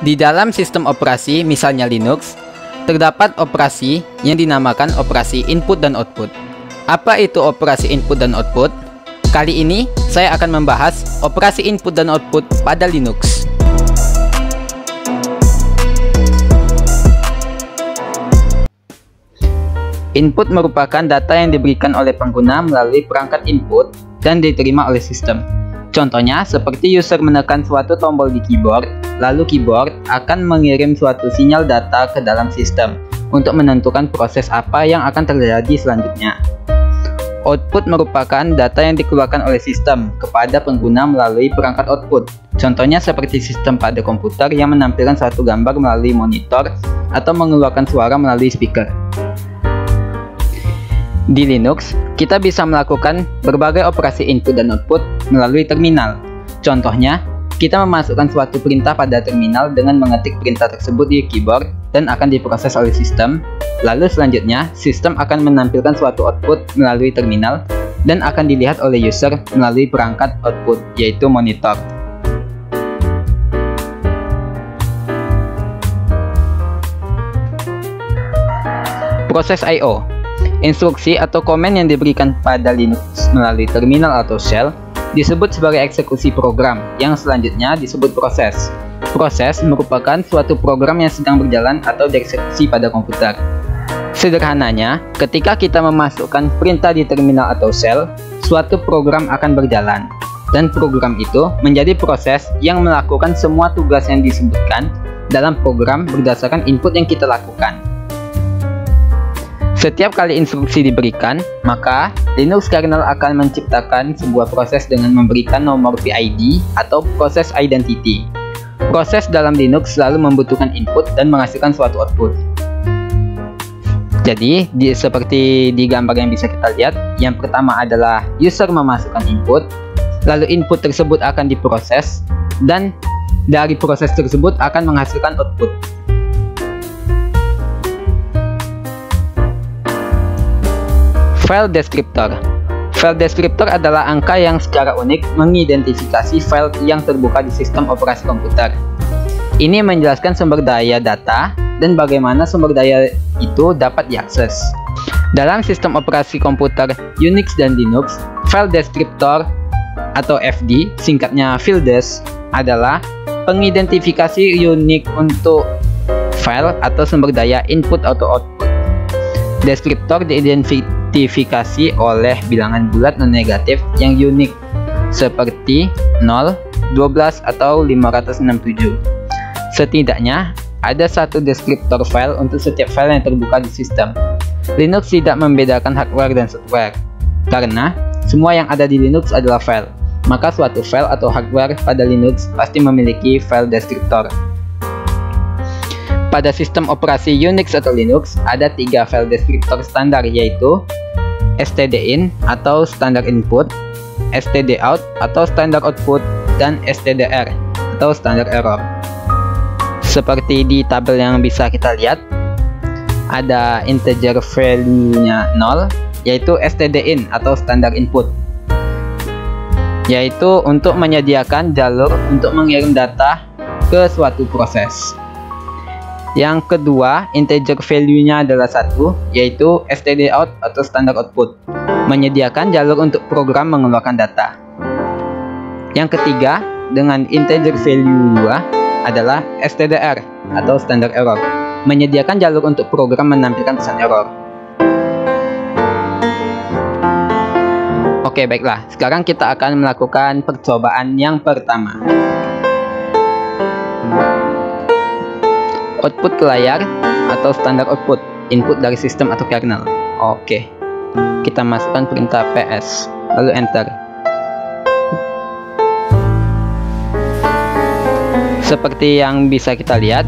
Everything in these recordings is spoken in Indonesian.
Di dalam sistem operasi, misalnya Linux, terdapat operasi yang dinamakan operasi input dan output. Apa itu operasi input dan output? Kali ini, saya akan membahas operasi input dan output pada Linux. Input merupakan data yang diberikan oleh pengguna melalui perangkat input dan diterima oleh sistem. Contohnya, seperti user menekan suatu tombol di keyboard, lalu keyboard akan mengirim suatu sinyal data ke dalam sistem untuk menentukan proses apa yang akan terjadi selanjutnya. Output merupakan data yang dikeluarkan oleh sistem kepada pengguna melalui perangkat output. Contohnya seperti sistem pada komputer yang menampilkan suatu gambar melalui monitor atau mengeluarkan suara melalui speaker. Di Linux, kita bisa melakukan berbagai operasi input dan output melalui terminal. Contohnya, kita memasukkan suatu perintah pada terminal dengan mengetik perintah tersebut di keyboard dan akan diproses oleh sistem. Lalu selanjutnya, sistem akan menampilkan suatu output melalui terminal dan akan dilihat oleh user melalui perangkat output, yaitu monitor. Proses I/O. Instruksi atau komen yang diberikan pada Linux melalui terminal atau shell disebut sebagai eksekusi program, yang selanjutnya disebut proses. Proses merupakan suatu program yang sedang berjalan atau dieksekusi pada komputer. Sederhananya, ketika kita memasukkan perintah di terminal atau shell, suatu program akan berjalan, dan program itu menjadi proses yang melakukan semua tugas yang disebutkan dalam program berdasarkan input yang kita lakukan. Setiap kali instruksi diberikan, maka Linux kernel akan menciptakan sebuah proses dengan memberikan nomor PID atau proses identity. Proses dalam Linux selalu membutuhkan input dan menghasilkan suatu output. Jadi, seperti di gambar yang bisa kita lihat, yang pertama adalah user memasukkan input, lalu input tersebut akan diproses, dan dari proses tersebut akan menghasilkan output. File descriptor. File descriptor adalah angka yang secara unik mengidentifikasi file yang terbuka di sistem operasi komputer. Ini menjelaskan sumber daya data dan bagaimana sumber daya itu dapat diakses. Dalam sistem operasi komputer Unix dan Linux, file descriptor atau FD, singkatnya FileDes, adalah pengidentifikasi unik untuk file atau sumber daya input atau output. Deskriptor diidentifikasi oleh bilangan bulat non-negatif yang unik seperti 0, 12, atau 567. Setidaknya ada satu deskriptor file untuk setiap file yang terbuka di sistem. Linux tidak membedakan hardware dan software, karena semua yang ada di Linux adalah file. Maka suatu file atau hardware pada Linux pasti memiliki file deskriptor. Pada sistem operasi Unix atau Linux, ada 3 file deskriptor standar, yaitu stdin atau standard input, stdout atau standard output, dan stdr atau standard error. Seperti di tabel yang bisa kita lihat, ada integer value-nya 0, yaitu stdin atau standard input, yaitu untuk menyediakan jalur untuk mengirim data ke suatu proses. Yang kedua, integer value-nya adalah 1, yaitu stdout atau standard output, menyediakan jalur untuk program mengeluarkan data. Yang ketiga, dengan integer value 2 adalah stdr atau standard error, menyediakan jalur untuk program menampilkan pesan error. Oke, baiklah. Sekarang kita akan melakukan percobaan yang pertama. Output ke layar atau standar output, input dari sistem atau kernel. Oke, kita masukkan perintah ps, lalu enter. Seperti yang bisa kita lihat,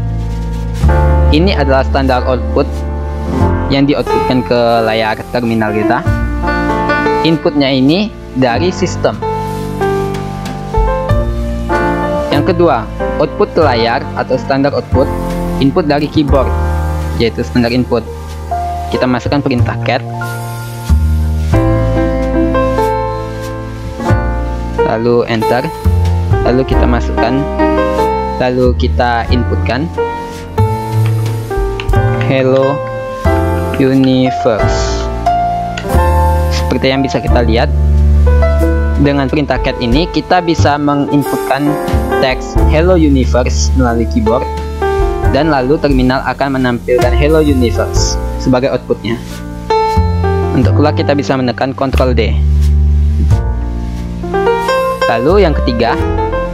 ini adalah standar output yang di-outputkan ke layar terminal kita. Inputnya ini dari sistem. Yang kedua, output ke layar atau standar output, input dari keyboard, yaitu standar input. Kita masukkan perintah cat, lalu enter, lalu kita masukkan lalu kita inputkan hello universe. Seperti yang bisa kita lihat, dengan perintah cat ini kita bisa menginputkan teks hello universe melalui keyboard, dan lalu terminal akan menampilkan hello universe sebagai outputnya. Untuk keluar kita bisa menekan Ctrl D. Lalu yang ketiga,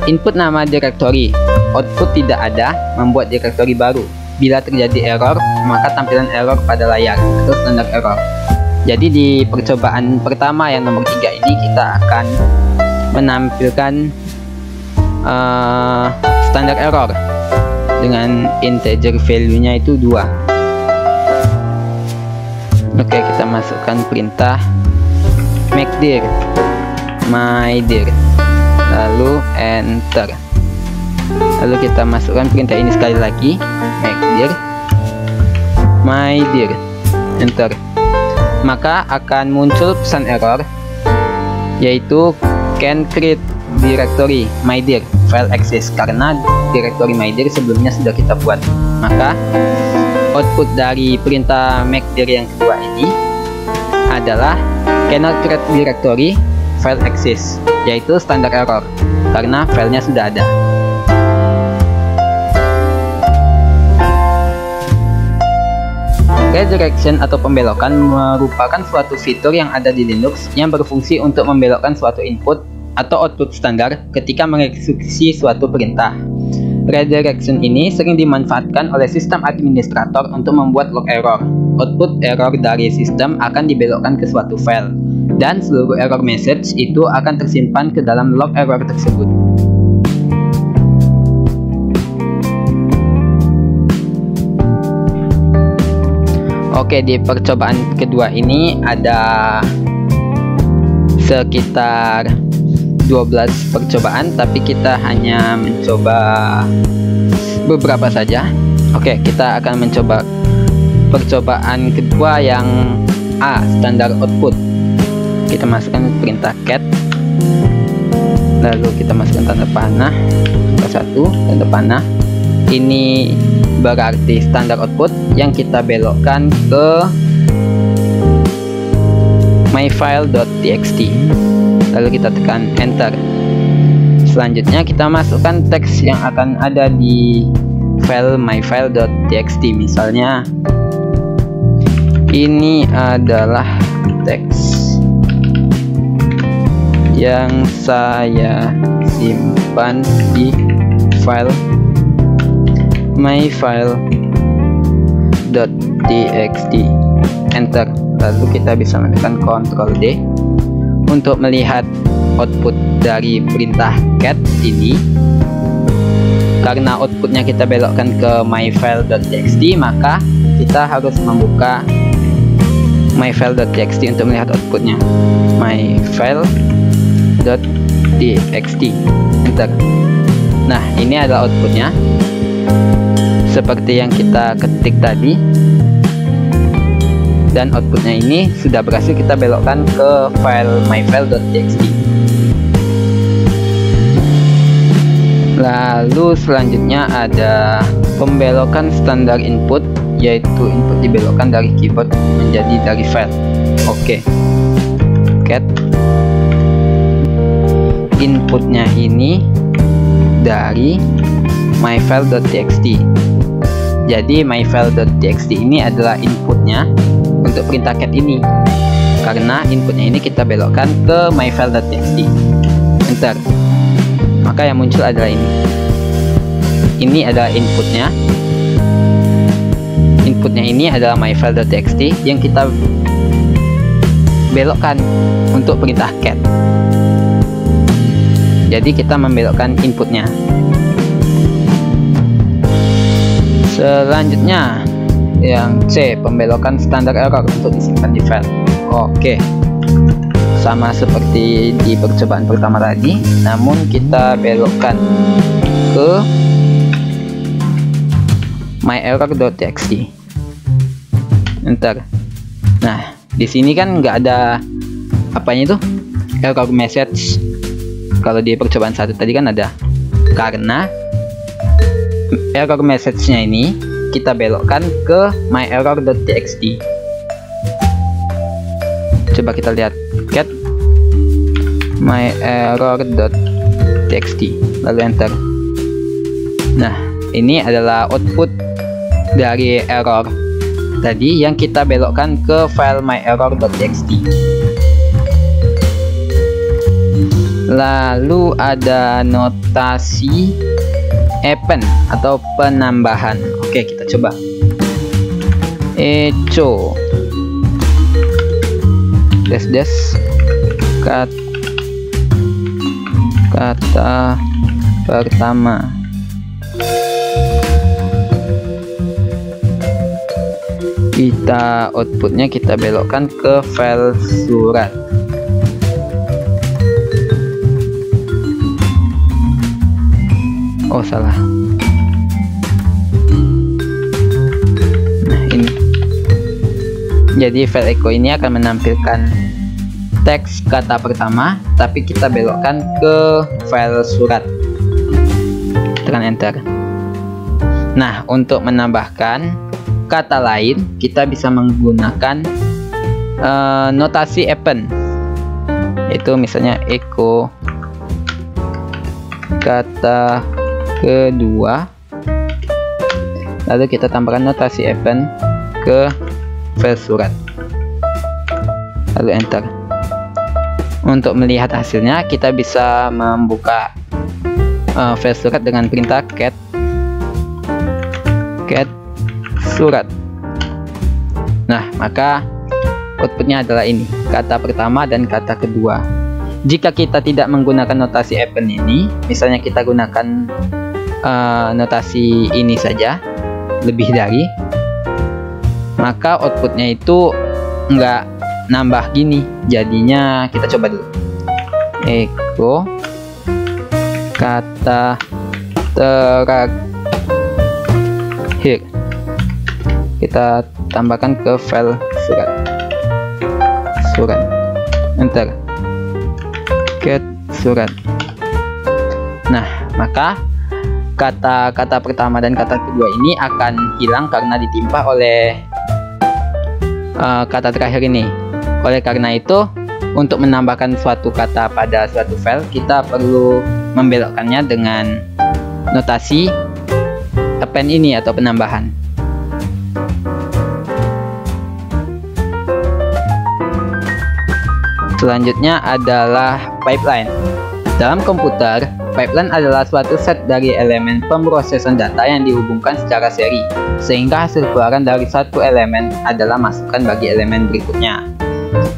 input nama direktori. Output tidak ada, membuat direktori baru. Bila terjadi error, maka tampilan error pada layar atau standar error. Jadi di percobaan pertama yang nomor 3 ini kita akan menampilkan standar error dengan integer value-nya itu 2. Oke, kita masukkan perintah make dir my dir, lalu enter. Lalu kita masukkan perintah ini sekali lagi, make dir my dir, enter. Maka akan muncul pesan error, yaitu can create directory my dir file access, karena directory my dir sebelumnya sudah kita buat. Maka output dari perintah make dir yang kedua ini adalah cannot create directory file access, yaitu standar error karena filenya sudah ada. Redirection atau pembelokan merupakan suatu fitur yang ada di Linux yang berfungsi untuk membelokkan suatu input atau output standar ketika mengeksekusi suatu perintah. Redirection ini sering dimanfaatkan oleh sistem administrator untuk membuat log error. Output error dari sistem akan dibelokkan ke suatu file, dan seluruh error message itu akan tersimpan ke dalam log error tersebut. Oke, di percobaan kedua ini ada sekitar 12 percobaan, tapi kita hanya mencoba beberapa saja. Oke, kita akan mencoba percobaan kedua yang A, standar output. Kita masukkan perintah cat, lalu kita masukkan tanda panah, satu tanda panah. Ini berarti standar output yang kita belokkan ke myfile.txt, lalu kita tekan enter. Selanjutnya kita masukkan teks yang akan ada di file myfile.txt. Misalnya ini adalah teks yang saya simpan di file myfile.txt, enter. Lalu kita bisa menekan Ctrl D untuk melihat output dari perintah cat ini. Karena outputnya kita belokkan ke myfile.txt, maka kita harus membuka myfile.txt untuk melihat outputnya. myfile.txt, enter. Nah, ini adalah outputnya seperti yang kita ketik tadi, dan outputnya ini sudah berhasil kita belokkan ke file myfile.txt. Lalu selanjutnya ada pembelokan standar input, yaitu input dibelokkan dari keyboard menjadi dari file. Oke, cat inputnya ini dari myfile.txt. Jadi myfile.txt ini adalah inputnya untuk perintah cat ini, karena inputnya ini kita belokkan ke myfile.txt, enter. Maka yang muncul adalah ini. Ini adalah inputnya. Inputnya ini adalah myfile.txt yang kita belokkan untuk perintah cat. Jadi kita membelokkan inputnya. Selanjutnya yang C, pembelokan standar error untuk disimpan di file. Oke, sama seperti di percobaan pertama tadi, namun kita belokkan ke myerror.txt, enter. Nah, di sini kan nggak ada apanya itu, error message. Kalau di percobaan satu tadi kan ada, karena error message-nya ini kita belokkan ke myerror.txt. Coba kita lihat get myerror.txt, lalu enter. Nah, ini adalah output dari error tadi yang kita belokkan ke file myerror.txt. Lalu ada notasi append atau penambahan. Oke, kita coba. Echo kata pertama. Kita outputnya kita belokkan ke file surat. Oh, salah. Nah, ini. Jadi file echo ini akan menampilkan teks kata pertama, tapi kita belokkan ke file surat. Tekan enter. Nah, untuk menambahkan kata lain, kita bisa menggunakan notasi append. Itu misalnya echo kata kedua, lalu kita tambahkan notasi append ke file surat, lalu enter. Untuk melihat hasilnya, kita bisa membuka file surat dengan perintah cat surat. Nah, maka outputnya adalah ini, kata pertama dan kata kedua. Jika kita tidak menggunakan notasi append ini, misalnya kita gunakan notasi ini saja, lebih dari, maka outputnya itu nggak nambah gini. Jadinya kita coba dulu, echo kata terakhir, kita tambahkan ke file surat, enter, get surat. Nah, maka kata-kata pertama dan kata kedua ini akan hilang karena ditimpa oleh kata terakhir ini. Oleh karena itu, untuk menambahkan suatu kata pada suatu file, kita perlu membelokkannya dengan notasi append ini atau penambahan. Selanjutnya adalah pipeline. Dalam komputer, pipeline adalah suatu set dari elemen pemrosesan data yang dihubungkan secara seri, sehingga hasil keluaran dari satu elemen adalah masukan bagi elemen berikutnya.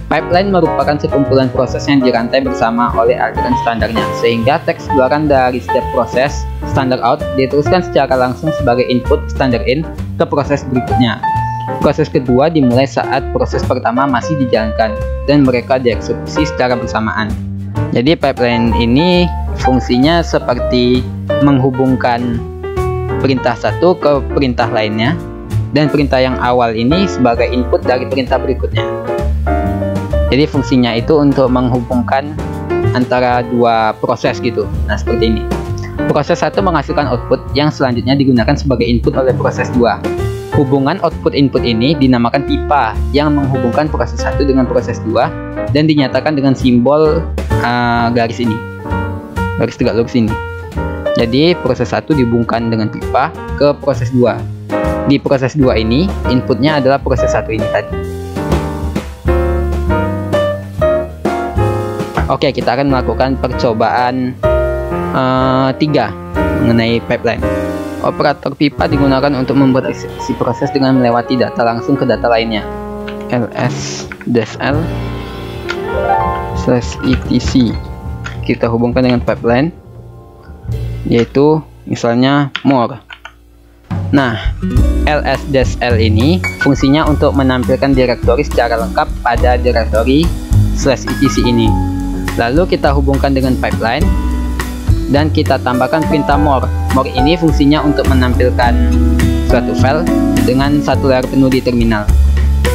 Pipeline merupakan sekumpulan proses yang dirantai bersama oleh aliran standarnya, sehingga teks keluaran dari setiap proses standard out diteruskan secara langsung sebagai input standard in ke proses berikutnya. Proses kedua dimulai saat proses pertama masih dijalankan dan mereka dieksekusi secara bersamaan. Jadi pipeline ini fungsinya seperti menghubungkan perintah satu ke perintah lainnya, dan perintah yang awal ini sebagai input dari perintah berikutnya. Jadi fungsinya itu untuk menghubungkan antara dua proses gitu. Nah, seperti ini. Proses satu menghasilkan output yang selanjutnya digunakan sebagai input oleh proses 2. Hubungan output-input ini dinamakan pipa yang menghubungkan proses 1 dengan proses 2 dan dinyatakan dengan simbol garis ini, garis tegak lurus ini. Jadi proses 1 dihubungkan dengan pipa ke proses 2. Di proses 2 ini inputnya adalah proses 1 ini tadi. Oke, kita akan melakukan percobaan 3 mengenai pipeline. Operator pipa digunakan untuk membuat eksekusi proses dengan melewati data langsung ke data lainnya. ls-l/etc kita hubungkan dengan pipeline, yaitu misalnya more. Nah, ls-l ini fungsinya untuk menampilkan direktori secara lengkap pada direktori /etc ini. Lalu kita hubungkan dengan pipeline dan kita tambahkan perintah more. More ini fungsinya untuk menampilkan suatu file dengan satu layar penuh di terminal.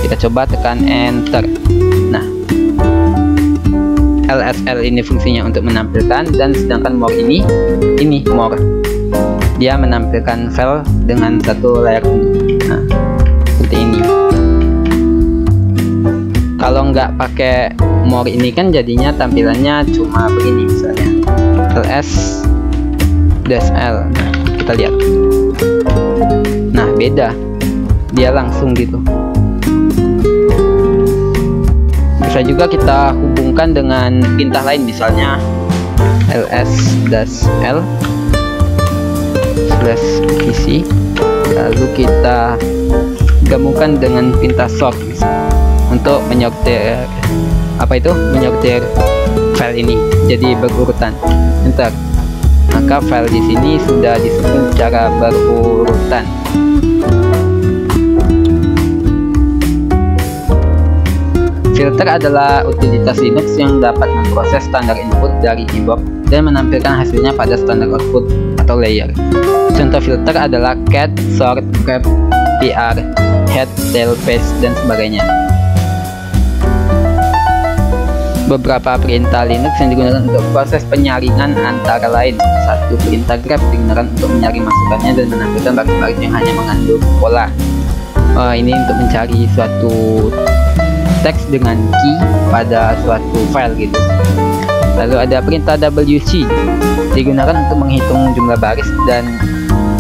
Kita coba tekan enter. Nah, lsl ini fungsinya untuk menampilkan, dan sedangkan more ini more. dia menampilkan file dengan satu layar penuh. Nah, seperti ini. Kalau nggak pakai more ini kan jadinya tampilannya cuma begini, misalnya ls-l. Nah, kita lihat. Nah, beda, dia langsung gitu. Bisa juga kita hubungkan dengan perintah lain, misalnya ls-l /etc, lalu kita gabungkan dengan perintah sort untuk menyortir menyortir file ini jadi berurutan. Enter. Maka file di sini sudah disusun secara berurutan. Filter adalah utilitas Linux yang dapat memproses standar input dari keyboard dan menampilkan hasilnya pada standar output atau layer. Contoh filter adalah cat, sort, grep, tr, head, tail, paste, dan sebagainya. Beberapa perintah Linux yang digunakan untuk proses penyaringan antara lain: satu, perintah grep digunakan untuk menyaring masukannya dan menampilkan baris-baris yang hanya mengandung pola. Ini untuk mencari suatu teks dengan key pada suatu file gitu. Lalu ada perintah WC digunakan untuk menghitung jumlah baris dan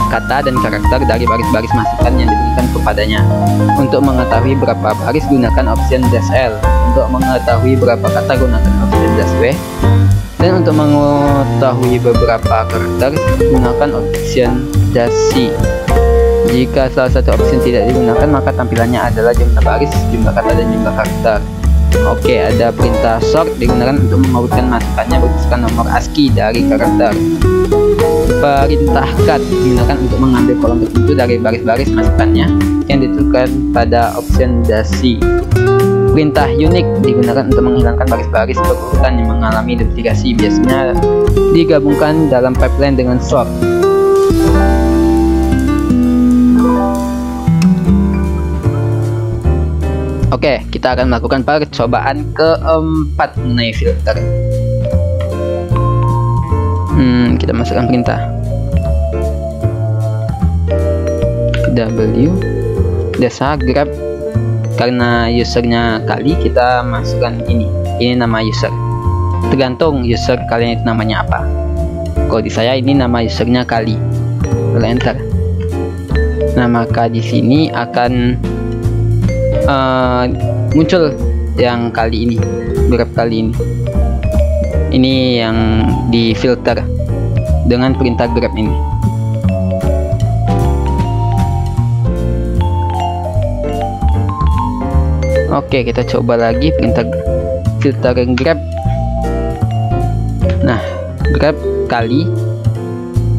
kata dan karakter dari baris-baris masukan yang diberikan kepadanya. Untuk mengetahui berapa baris, gunakan option -l. Untuk mengetahui berapa kata, gunakan option -w. Dan untuk mengetahui beberapa karakter, gunakan option -c. Jika salah satu option tidak digunakan, maka tampilannya adalah jumlah baris, jumlah kata, dan jumlah karakter. Oke, ada perintah sort digunakan untuk mengurutkan masukannya berdasarkan nomor ASCII dari karakter. Perintah cut digunakan untuk mengambil kolom tertentu dari baris-baris masukannya yang ditentukan pada option -c. Perintah unique digunakan untuk menghilangkan baris-baris berurutan yang mengalami duplikasi, biasanya digabungkan dalam pipeline dengan sort. Oke, kita akan melakukan percobaan keempat mengenai filter. Kita masukkan perintah w grep. Karena usernya kali, kita masukkan ini nama user. Tergantung user kalian itu namanya apa. Kalau di saya ini nama usernya kali. Lalu enter. Nah, maka di sini akan muncul yang kali ini, grep kali ini. Ini yang difilter dengan perintah grep ini. Oke, kita coba lagi perintah filter grep. Nah, grep kali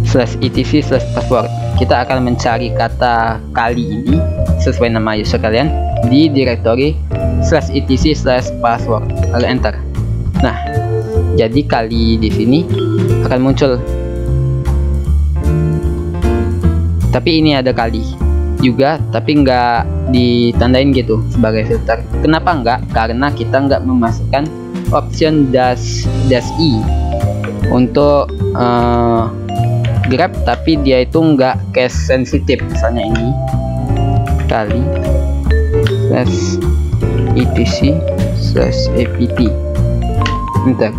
/etc/password. Kita akan mencari kata kali ini sesuai nama user kalian di direktori /etc/password, lalu enter. Nah, jadi kali di sini akan muncul, tapi ini ada kali juga, tapi nggak ditandain gitu sebagai filter. Kenapa nggak? Karena kita nggak memasukkan option -i untuk grep, tapi dia itu nggak case sensitif. Misalnya ini kali /etc/apt, enter.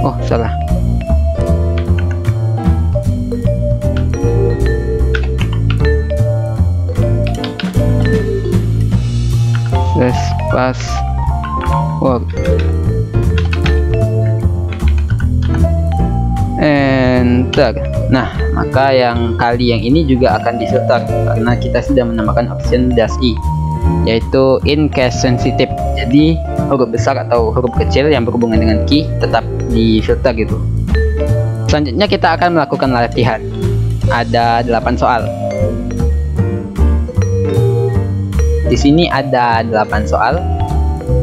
Oh, salah. /password, enter. Nah, maka yang kali yang ini juga akan difilter karena kita sudah menambahkan option -i, yaitu in case sensitive. Jadi huruf besar atau huruf kecil yang berhubungan dengan key tetap difilter gitu. Selanjutnya kita akan melakukan latihan. Ada 8 soal. Di sini ada 8 soal.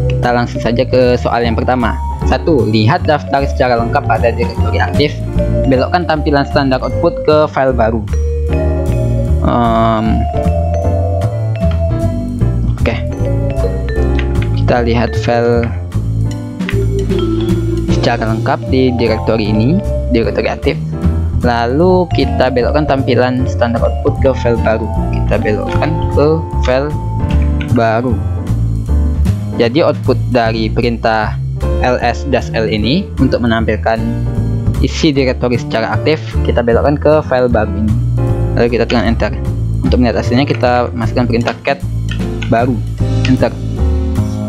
Kita langsung saja ke soal yang pertama. 1. Lihat daftar secara lengkap pada direktori aktif. Belokkan tampilan standar output ke file baru. Oke. Kita lihat file secara lengkap di direktori ini, direktori aktif. Lalu kita belokkan tampilan standar output ke file baru. Kita belokkan ke file baru. Jadi output dari perintah ls-l ini untuk menampilkan isi direktori secara aktif, kita belokkan ke file baru ini. Lalu kita tekan enter. Untuk melihat hasilnya kita masukkan perintah cat baru, enter.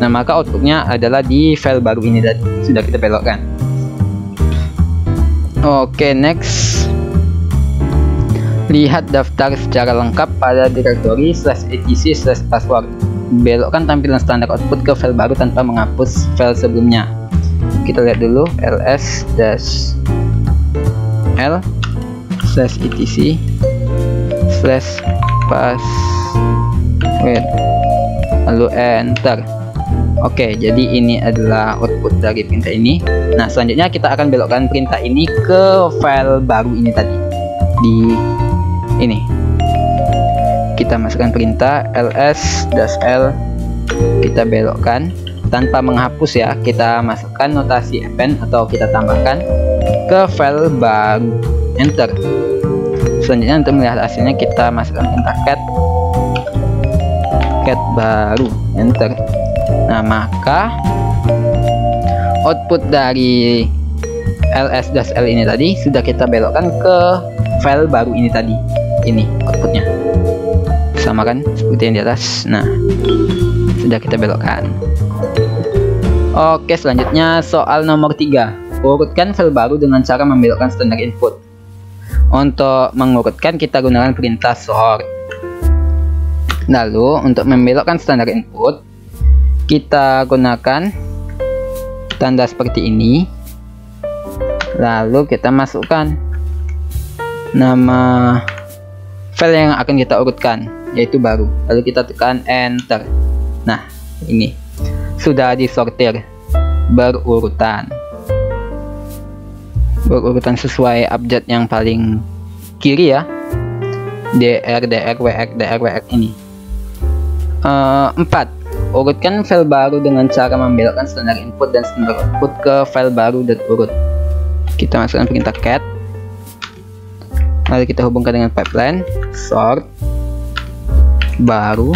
Nah, maka outputnya adalah di file baru ini tadi, sudah kita belokkan. Oke, next. Lihat daftar secara lengkap pada direktori /etc/password. Belokkan tampilan standar output ke file baru tanpa menghapus file sebelumnya. Kita lihat dulu ls-l/etc/password, lalu enter. Oke, jadi ini adalah output dari perintah ini. Nah, selanjutnya kita akan belokkan perintah ini ke file baru ini tadi. Di ini kita masukkan perintah ls-l, kita belokkan tanpa menghapus ya, kita masukkan notasi append atau kita tambahkan ke file baru, enter. Selanjutnya untuk melihat hasilnya kita masukkan perintah cat baru, enter. Nah, maka output dari ls-l ini tadi sudah kita belokkan ke file baru ini tadi. Ini outputnya sama kan seperti yang di atas. Nah, sudah kita belokkan. Oke, selanjutnya soal nomor 3. Urutkan file baru dengan cara membelokkan standar input. Untuk mengurutkan kita gunakan perintah sort. Lalu untuk membelokkan standar input kita gunakan tanda seperti ini. Lalu kita masukkan nama file yang akan kita urutkan, yaitu baru. Lalu kita tekan enter. Nah, ini sudah disortir berurutan sesuai abjad yang paling kiri ya, dr, wx, wx ini. 4. Urutkan file baru dengan cara membelokkan standar input dan standar output ke file baru dan urut. Kita masukkan perintah cat, lalu kita hubungkan dengan pipeline sort baru,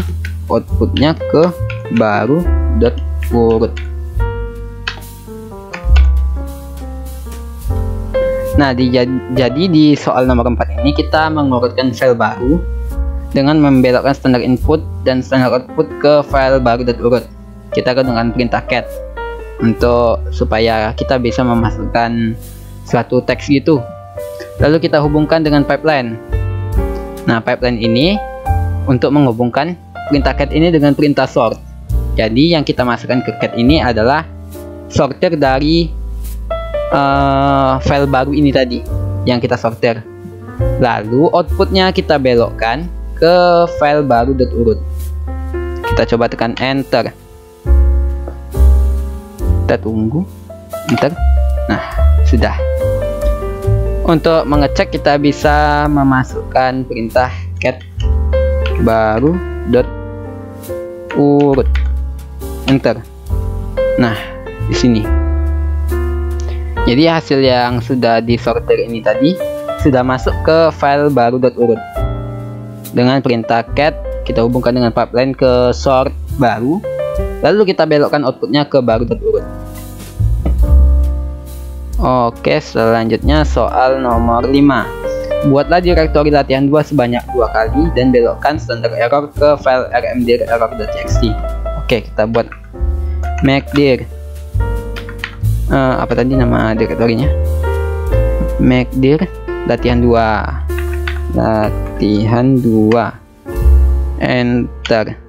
outputnya ke baru dot urut. Nah, jadi di soal nomor 4 ini kita mengurutkan file baru dengan membelokkan standar input dan standar output ke file baru dot urut. Kita gunakan perintah cat untuk supaya kita bisa memasukkan suatu teks gitu. Lalu kita hubungkan dengan pipeline. Nah, pipeline ini untuk menghubungkan perintah cat ini dengan perintah sort. Jadi yang kita masukkan ke cat ini adalah sortir dari file baru ini tadi yang kita sortir. Lalu outputnya kita belokkan ke file baru dot urut. Kita coba tekan enter. Kita tunggu enter. Nah, sudah. Untuk mengecek kita bisa memasukkan perintah cat baru dot urut, enter. Nah, di sini. Jadi hasil yang sudah disortir ini tadi sudah masuk ke file baru dot urut. Dengan perintah cat kita hubungkan dengan pipeline ke sort baru, lalu kita belokkan outputnya ke baru dot urut. Oke, selanjutnya soal nomor 5. Buatlah direktori latihan 2 sebanyak 2 kali dan belokkan standar error ke file rmdir error.txt. Oke, kita buat make_dir. Apa tadi nama direktorinya? Make_dir latihan 2. Latihan 2. Enter.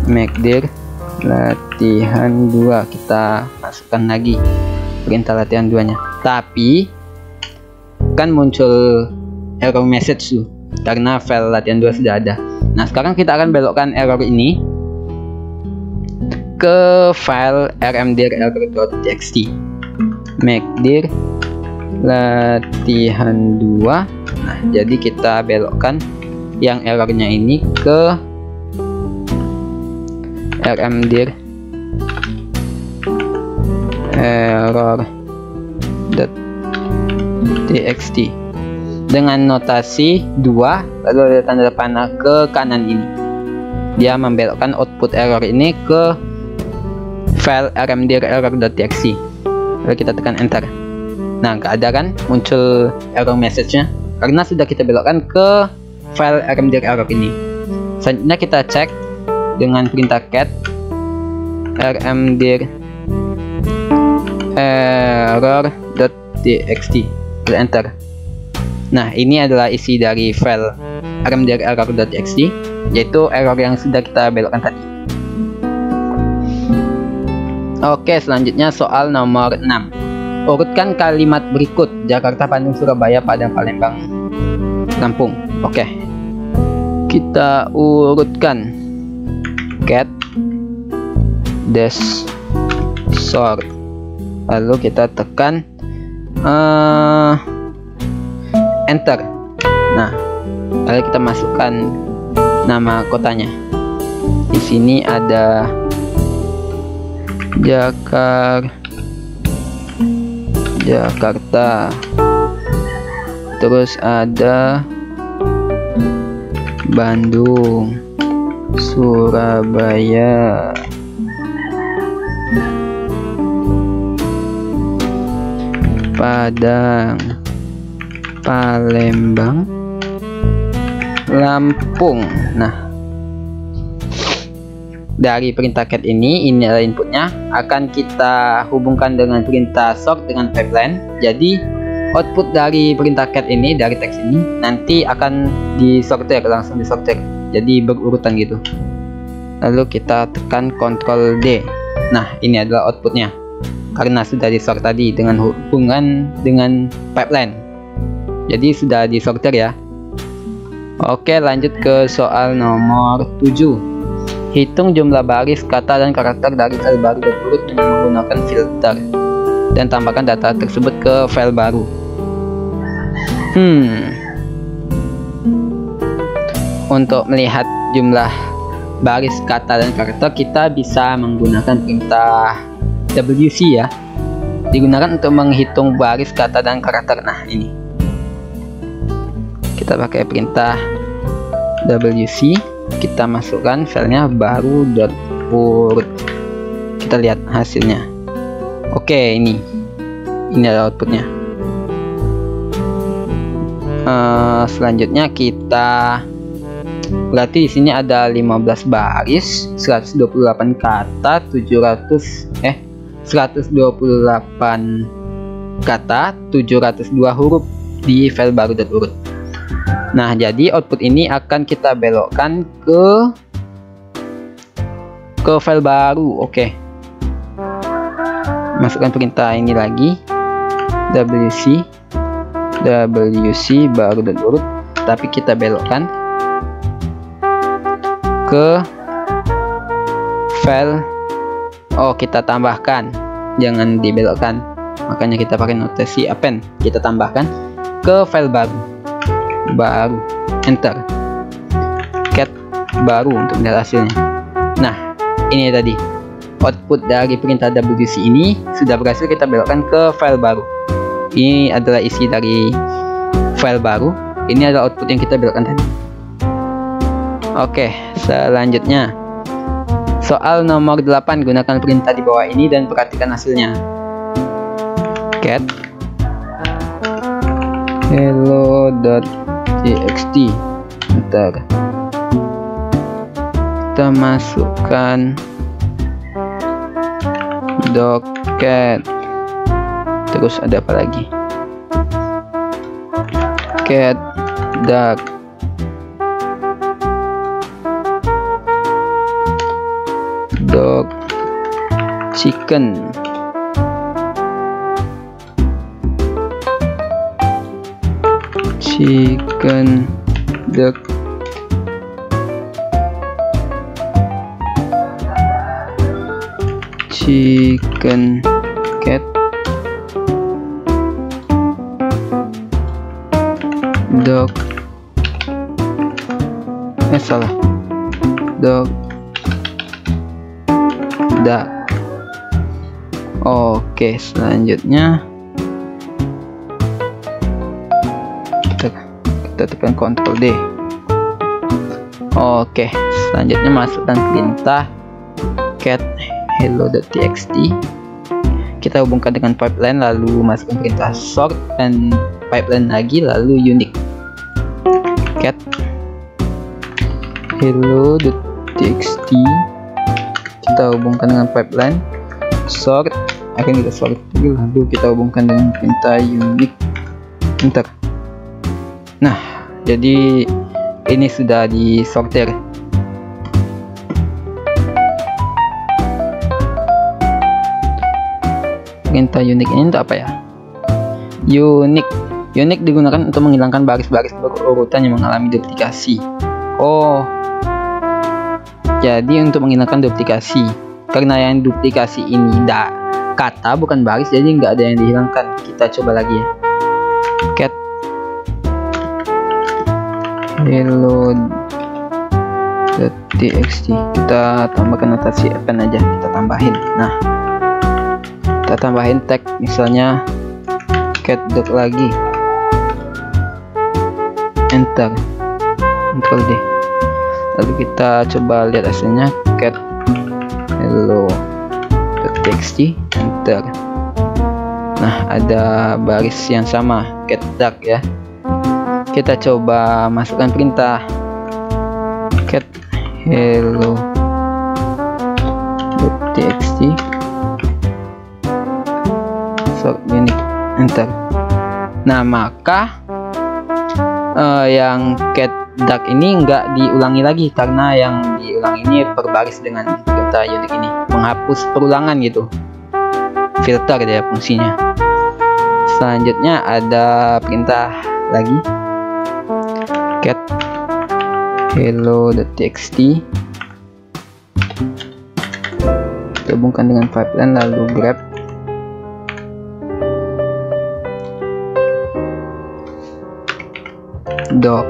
Make_dir latihan 2. Kita masukkan lagi perintah latihan 2-nya. Tapi kan muncul error message tuh karena file latihan 2 sudah ada. Nah, sekarang kita akan belokkan error ini ke file rmdir error.txt. Make_dir latihan 2. Nah, jadi kita belokkan yang errornya ini ke rmdir error.txt. dengan notasi 2, lalu ada tanda panah ke kanan ini. Dia membelokkan output error ini ke file rmdir_error.txt. Lalu kita tekan enter. Nah, nggak ada kan muncul error message-nya karena sudah kita belokkan ke file rmdir_error ini. Selanjutnya kita cek dengan perintah cat rmdir_error.txt. Lalu enter. Nah, ini adalah isi dari file rmdir_error.txt, yaitu error yang sudah kita belokkan tadi. Oke, selanjutnya soal nomor 6. Urutkan kalimat berikut: Jakarta, Bandung, Surabaya, Padang, Palembang, Lampung. Oke, kita urutkan. Cat dash sort, lalu kita tekan enter. Nah, lalu kita masukkan nama kotanya. Di sini ada Jakarta, terus ada Bandung, Surabaya, Padang, Palembang, Lampung. Nah, dari perintah cat ini adalah inputnya, akan kita hubungkan dengan perintah sort dengan pipeline. Jadi output dari perintah cat ini, dari teks ini, nanti akan disortir, langsung disortir, jadi berurutan gitu. Lalu kita tekan Ctrl D. Nah, ini adalah outputnya karena sudah disort tadi dengan hubungan dengan pipeline, jadi sudah disortir ya. Oke, lanjut ke soal nomor 7. Hitung jumlah baris, kata, dan karakter dari file baru dan urut dengan menggunakan filter, dan tambahkan data tersebut ke file baru. Untuk melihat jumlah baris, kata, dan karakter, kita bisa menggunakan perintah WC ya. Digunakan untuk menghitung baris, kata, dan karakter. Nah, ini kita pakai perintah WC. Kita masukkan filenya baru.urut. Kita lihat hasilnya. Oke, ini adalah outputnya. Selanjutnya kita berarti di sini ada 15 baris, 128 kata, 128 kata, 702 huruf di file baru.urut. Nah, jadi output ini akan kita belokkan ke file baru. Oke, masukkan perintah ini lagi, WC baru.urut, tapi kita belokkan ke file. Kita tambahkan, jangan dibelokkan, makanya kita pakai notasi append. Kita tambahkan ke file baru, enter. Cat baru untuk melihat hasilnya. Nah, ini tadi output dari perintah WC ini sudah berhasil kita belokkan ke file baru. Ini adalah isi dari file baru. Ini adalah output yang kita belokkan tadi. Oke, selanjutnya soal nomor 8. Gunakan perintah di bawah ini dan perhatikan hasilnya. Cat hello.txt, enter. Kita masukkan docket, terus ada apa lagi, cat duck, dog chicken, chicken duck, chicken cat, dog, salah, dog duck. Oke, selanjutnya kita kita tekan Ctrl D. Oke, selanjutnya masukkan perintah cat hello.txt. Kita hubungkan dengan pipeline, lalu masukkan perintah sort dan pipeline lagi, lalu unique. Cat hello.txt, kita hubungkan dengan pipeline sort, akan kita sort dulu, lalu kita hubungkan dengan perintah unique. Enter. Nah, jadi ini sudah disortir. Perintah unique ini untuk apa ya? Unique digunakan untuk menghilangkan baris-baris berurutan yang mengalami duplikasi. Oh, jadi untuk menghilangkan duplikasi, karena yang duplikasi ini kata bukan baris, jadi nggak ada yang dihilangkan. Kita coba lagi ya. Cat hello.txt, kita tambahkan notasi append aja, kita tambahin. Nah, kita tambahin tag, misalnya cat dot lagi, enter, Ctrl D, lalu kita coba lihat hasilnya. Cat hello.txt, enter. Nah, ada baris yang sama, cat dark ya. Kita coba masukkan perintah cat hello.txt sort unique, enter. Nah, maka yang cat dark ini nggak diulangi lagi, karena yang diulang ini per baris dengan perintah unique ini, menghapus perulangan gitu, filter dia fungsinya. Selanjutnya ada perintah lagi, cat hello.txt, gabungkan dengan pipeline, lalu grab doc,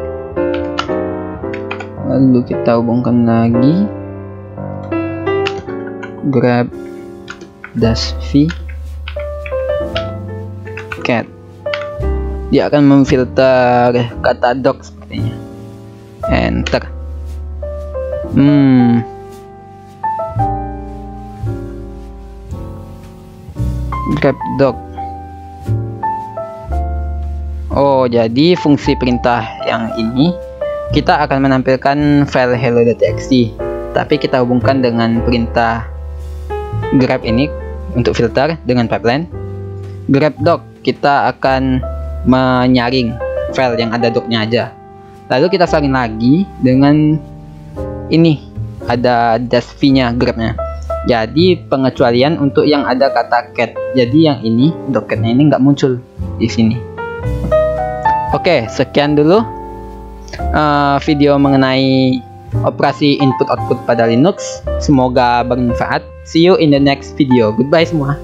lalu kita hubungkan lagi grab dash v cat. Dia akan memfilter kata doc sepertinya. Enter. Grab doc. Oh, jadi fungsi perintah yang ini kita akan menampilkan file hello.txt, tapi kita hubungkan dengan perintah grab ini untuk filter dengan pipeline. Grab doc, kita akan menyaring file yang ada docnya aja, lalu kita saring lagi dengan ini, ada dash v nya, grabnya. Jadi pengecualian untuk yang ada kata cat, jadi yang ini untuk catnya ini nggak muncul di sini. Oke, sekian dulu video mengenai operasi input output pada Linux. Semoga bermanfaat. See you in the next video. Goodbye semua.